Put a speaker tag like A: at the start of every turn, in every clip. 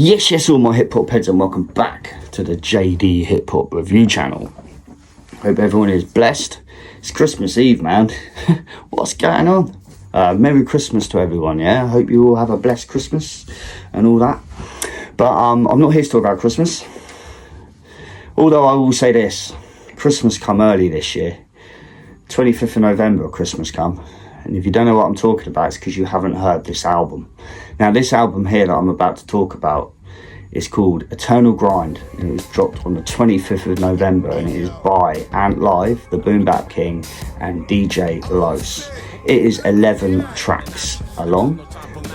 A: Yes, all my hip hop heads, and welcome back to the JD Hip Hop Review channel. Hope everyone is blessed. It's Christmas Eve, man. What's going on? Merry Christmas to everyone, yeah? I hope you all have a blessed Christmas and all that. But I'm not here to talk about Christmas. Although I will say this, Christmas come early this year. 25th of November, Christmas come. And if you don't know what I'm talking about, it's because you haven't heard this album. Now, this album here that I'm about to talk about is called Eternal Grind. And it was dropped on the 25th of November, and it is by Ant Live, the Boom Bap King, and DJ Los. It is 11 tracks long.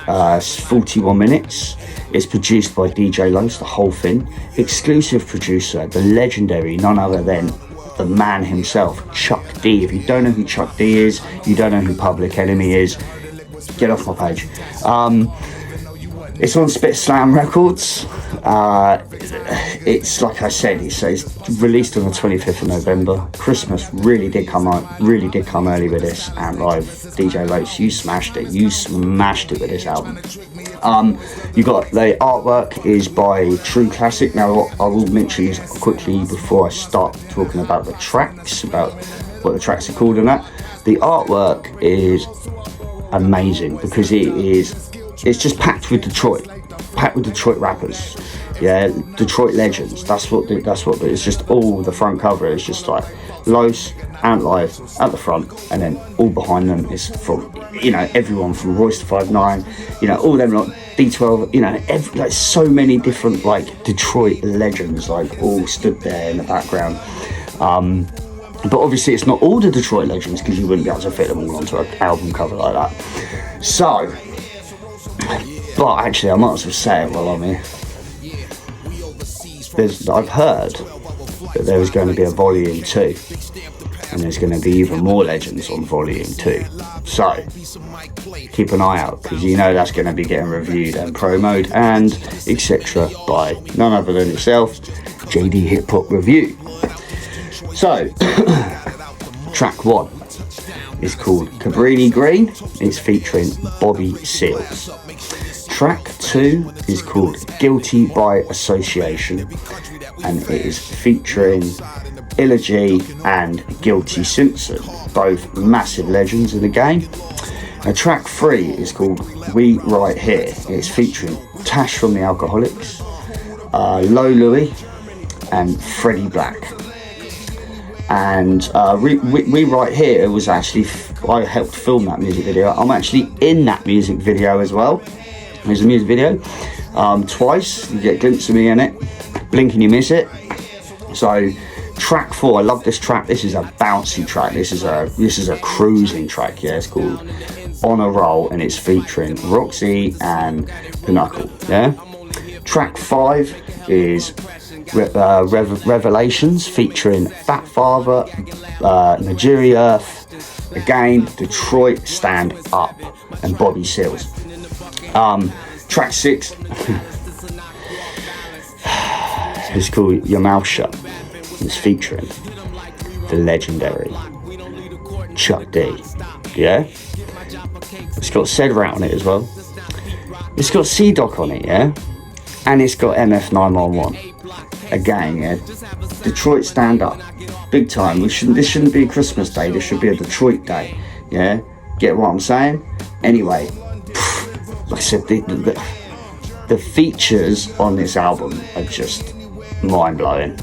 A: It's 41 minutes. It's produced by DJ Los, the whole thing. Exclusive producer, the legendary, none other than the man himself, Chuck D. If you don't know who Chuck D is, you don't know who Public Enemy is, get off my page. It's on Spit Slam Records. It's like I said, it's released on the 25th of November. Christmas really did come early with this. And Live, DJ Los, you smashed it with this album. You got the artwork is by True Classic. Now what I will mention is quickly before I start talking about the tracks, about what the tracks are called and that. The artwork is amazing because it's just packed with Detroit rappers, yeah, Detroit legends. That's what it's just. All the front cover is just like Los, Ant Live at the front, and then all behind them is from, everyone from Royce da 5'9", all them like D12, like so many different like Detroit legends like all stood there in the background. But obviously it's not all the Detroit legends because you wouldn't be able to fit them all onto an album cover like that. So, but actually I might as well say it while I'm here. I've heard that there is going to be a volume 2, and there's going to be even more legends on volume 2. So keep an eye out, because that's going to be getting reviewed and promoted and etc. by none other than itself, JD Hip Hop Review. So track 1 is called Cabrini Green. It's featuring Bobby Seals. Track 2 is called Guilty by Association, and it is featuring Illa G and Guilty Simpson, both massive legends in the game. And track 3 is called We Right Here. It's featuring Tash from the Alcoholics, Low Louie, and Freddie Black. And We Right Here was actually, I helped film that music video. I'm actually in that music video as well. There's a music video twice. You get a glimpse of me in it. Blink and you miss it. So track 4, I love this track. This is a bouncy track. This is a cruising track. Yeah, it's called On a Roll, and it's featuring Roxy and Pinnacle. Yeah. Track 5 is Revelations featuring Fat Father, Nigeria Earth, again Detroit Stand Up, and Bobby Seals. Track 6 is called Your Mouth Shut. It's featuring the legendary Chuck D. Yeah, it's got Cedrat on it as well. It's got C-Doc on it, yeah, and it's got MF911. Again, yeah, Detroit Stand Up, big time. This shouldn't be a Christmas day. This should be a Detroit day. Yeah, get what I'm saying? Anyway. Like I said, the features on this album are just mind-blowing.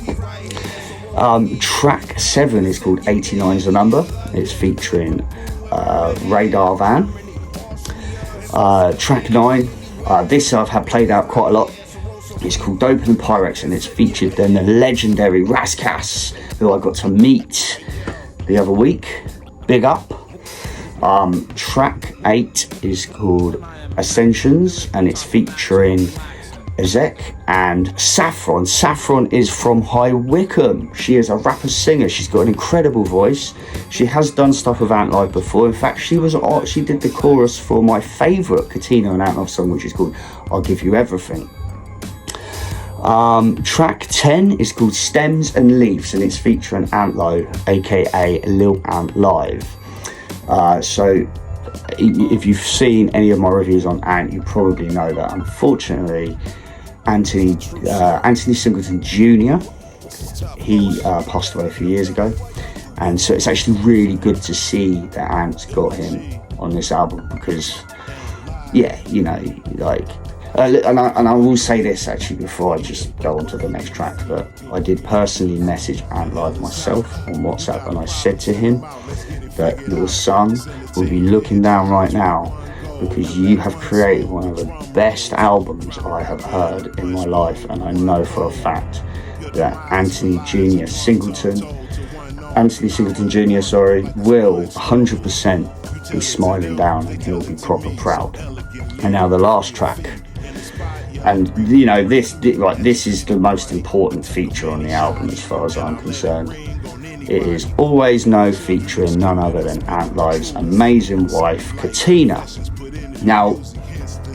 A: Track 7 is called 89's the Number. It's featuring Radar Van. Track 9, this I've had played out quite a lot. It's called Dope and Pyrex, and it's featured then the legendary Rascass, who I got to meet the other week. Big up. Track 8 is called Ascensions, and it's featuring Ezek and Saffron. Saffron is from High Wycombe. She is a rapper singer. She's got an incredible voice. She has done stuff with Ant Live before. In fact, she did the chorus for my favourite Katina and Ant Live song, which is called I'll Give You Everything. Track 10 is called Stems and Leaves, and it's featuring Antlo, aka Lil Ant Live. So if you've seen any of my reviews on Ant, you probably know that unfortunately Anthony Singleton Jr. He passed away a few years ago, and so it's actually really good to see that Ant's got him on this album, because yeah, you know, like and I will say this actually before I just go on to the next track, that I did personally message Ant Live myself on WhatsApp, and I said to him that your son will be looking down right now, because you have created one of the best albums I have heard in my life, and I know for a fact that Anthony Singleton Jr., will 100% be smiling down, and he'll be proper proud. And now the last track, and you know, this is the most important feature on the album as far as I'm concerned. It is Always Know, featuring none other than Ant Live's amazing wife, Katina. Now,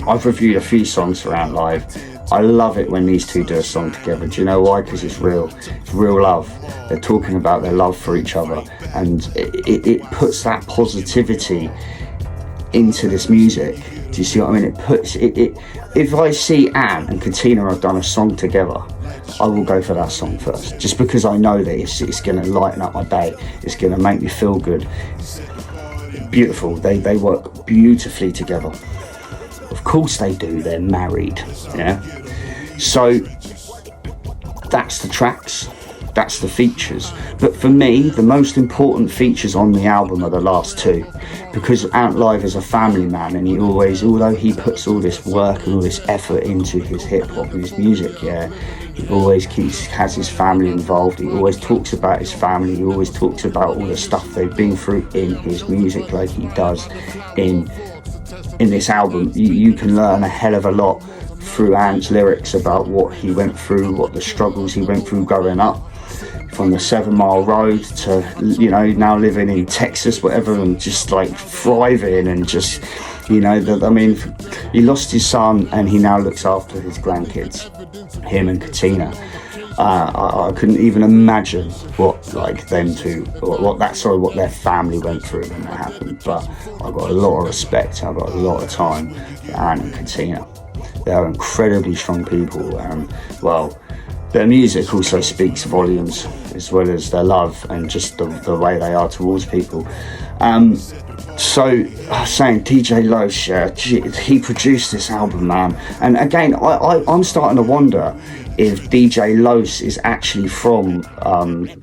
A: I've reviewed a few songs for Ant Live. I love it when these two do a song together. Do you know why? Because it's real love. They're talking about their love for each other, and it puts that positivity into this music. Do you see what I mean? It puts it. If I see Ant and Katina have done a song together, I will go for that song first, just because I know that it's going to lighten up my day. It's going to make me feel good. Beautiful. They work beautifully together. Of course they do. They're married. Yeah. So that's the tracks. That's the features. But for me, the most important features on the album are the last two, because Ant Live is a family man, and he always, although he puts all this work and all this effort into his hip hop and his music, yeah, he always has his family involved. He always talks about his family. He always talks about all the stuff they've been through in his music, like he does in this album. You can learn a hell of a lot through Ant's lyrics about what he went through, what the struggles he went through growing up, from the 7 Mile Road to, you know, now living in Texas, whatever, and just like thriving, and just, you know, I mean, he lost his son and he now looks after his grandkids, him and Katina. I couldn't even imagine what like them two, what their family went through when that happened. But I've got a lot of respect, I've got a lot of time for Ant and Katina. They are incredibly strong people, and well, their music also speaks volumes, as well as their love and just the way they are towards people. So I was saying, DJ Los, he produced this album, man. And again, I'm starting to wonder if DJ Los is actually from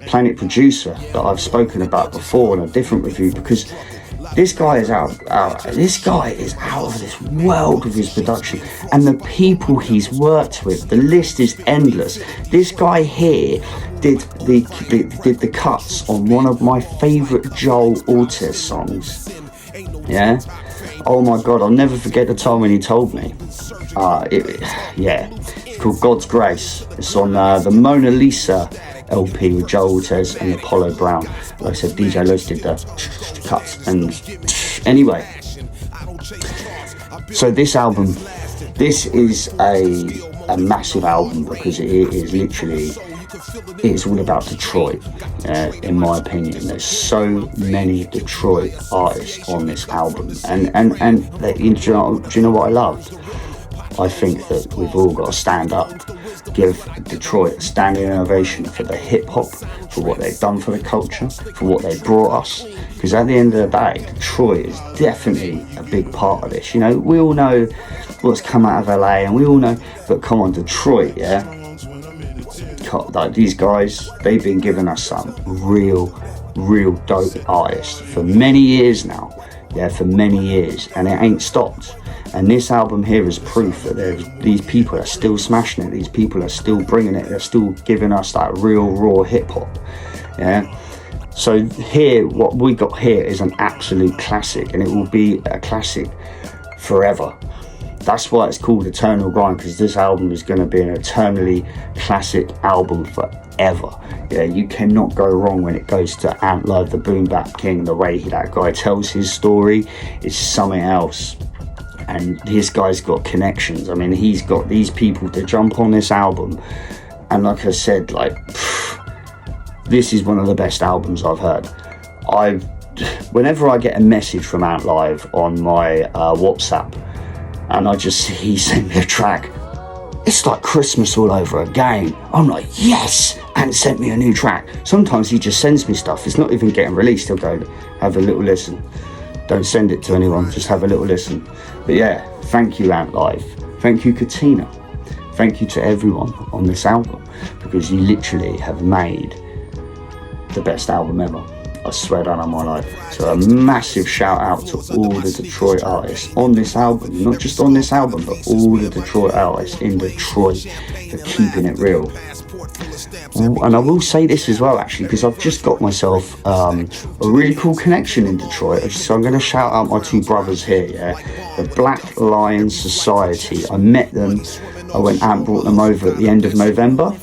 A: Planet Producer, that I've spoken about before in a different review, because this guy is out of this world with his production, and the people he's worked with, the list is endless. This guy here did the cuts on one of my favourite Joel Ortiz songs. Yeah. Oh my God, I'll never forget the time when he told me. It's called God's Grace. It's on the Mona Lisa LP with Joel Ortiz and Apollo Brown. Like I said, DJ Los did the cuts. And anyway, so this album, this is a massive album, because it is literally, it's all about Detroit, in my opinion. There's so many Detroit artists on this album, and do you know what I loved? I think that we've all got to stand up, give Detroit a standing ovation for the hip hop, for what they've done for the culture, for what they brought us. Because at the end of the day, Detroit is definitely a big part of this. You know, we all know what's come out of LA, and we all know, but come on, Detroit, yeah. Like these guys, they've been giving us some real dope artists for many years now. Yeah, for many years, and it ain't stopped. And this album here is proof that there's these people are still smashing it. These people are still bringing it. They're still giving us that real raw hip hop. Yeah. So here, what we got here is an absolute classic, and it will be a classic forever. That's why it's called Eternal Grind, because this album is going to be an eternally classic album forever. Yeah, you cannot go wrong when it goes to Ant Live, the Boom Bap King. The way that guy tells his story is something else. And this guy's got connections. I mean, he's got these people to jump on this album. And like I said, this is one of the best albums I've heard. Whenever I get a message from Ant Live on my WhatsApp, and I just see he sent me a track, it's like Christmas all over again. I'm like, yes, and sent me a new track. Sometimes he just sends me stuff. It's not even getting released. He'll go, have a little listen. Don't send it to anyone, just have a little listen. But yeah, thank you, Ant Live. Thank you, Katina. Thank you to everyone on this album, because you literally have made the best album ever. I swear down on my life. So a massive shout out to all the Detroit artists on this album, not just on this album, but all the Detroit artists in Detroit for keeping it real. And I will say this as well, actually, because I've just got myself a really cool connection in Detroit. So I'm going to shout out my two brothers here, yeah, the Black Lion Society. I met them when Ant brought them over at the end of November,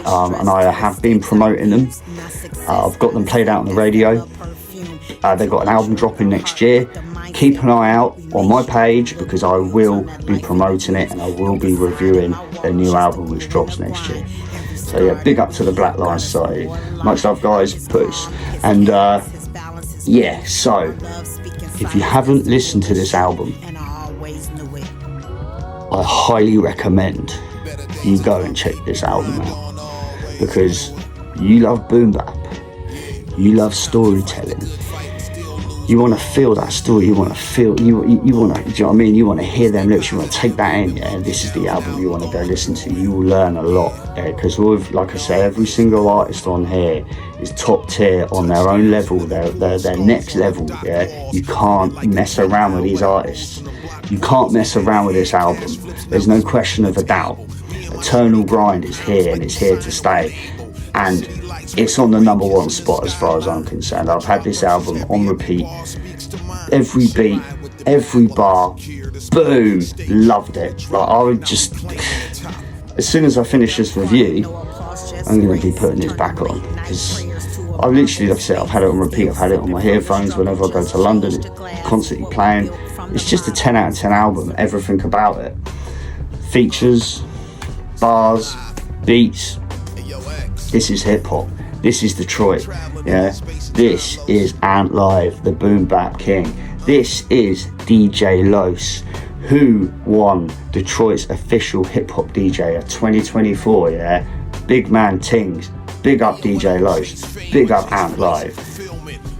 A: and I have been promoting them. I've got them played out on the radio. They've got an album dropping next year. Keep an eye out on my page, because I will be promoting it and I will be reviewing their new album which drops next year. So yeah, big up to the Black Lion Society. Much love, guys. Peace. And yeah, so if you haven't listened to this album, I highly recommend you go and check this album out, because you love boom bap, you love storytelling, you want to feel that story, you want to feel, you want to, do you know what I mean? You want to hear them lyrics, you want to take that in, yeah. This is the album you want to go listen to. You will learn a lot, yeah, because like I say, every single artist on here is top tier on their own level, their next level, yeah. You can't mess around with these artists. You can't mess around with this album. There's no question of a doubt. Eternal Grind is here, and it's here to stay. And it's on the #1 spot as far as I'm concerned. I've had this album on repeat. Every beat, every bar, boom, loved it. Like, I would just, as soon as I finish this review, I'm going to be putting this back on, because I literally, like I said, I've had it on repeat. I've had it on my earphones whenever I go to London. It's constantly playing. It's just a 10 out of 10 album, everything about it. Features, bars, beats. This is hip hop. This is Detroit. Yeah. This is Ant Live, the boom bap king. This is DJ Los, who won Detroit's official hip hop DJ of 2024. Yeah. Big man Tings. Big up DJ Los. Big up Ant Live.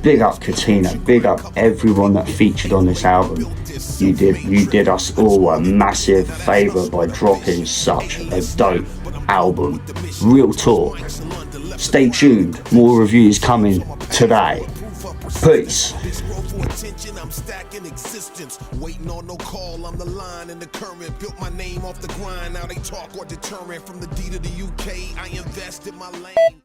A: Big up Katina. Big up everyone that featured on this album. You did us all a massive favour by dropping such a dope album. Real talk. Stay tuned. More reviews coming today. Peace. I'm stacking existence, waiting on no call. I'm the line in the current. Built my name off the grind. Now they talk or deterrent. From the D to the UK, I invest in my lane.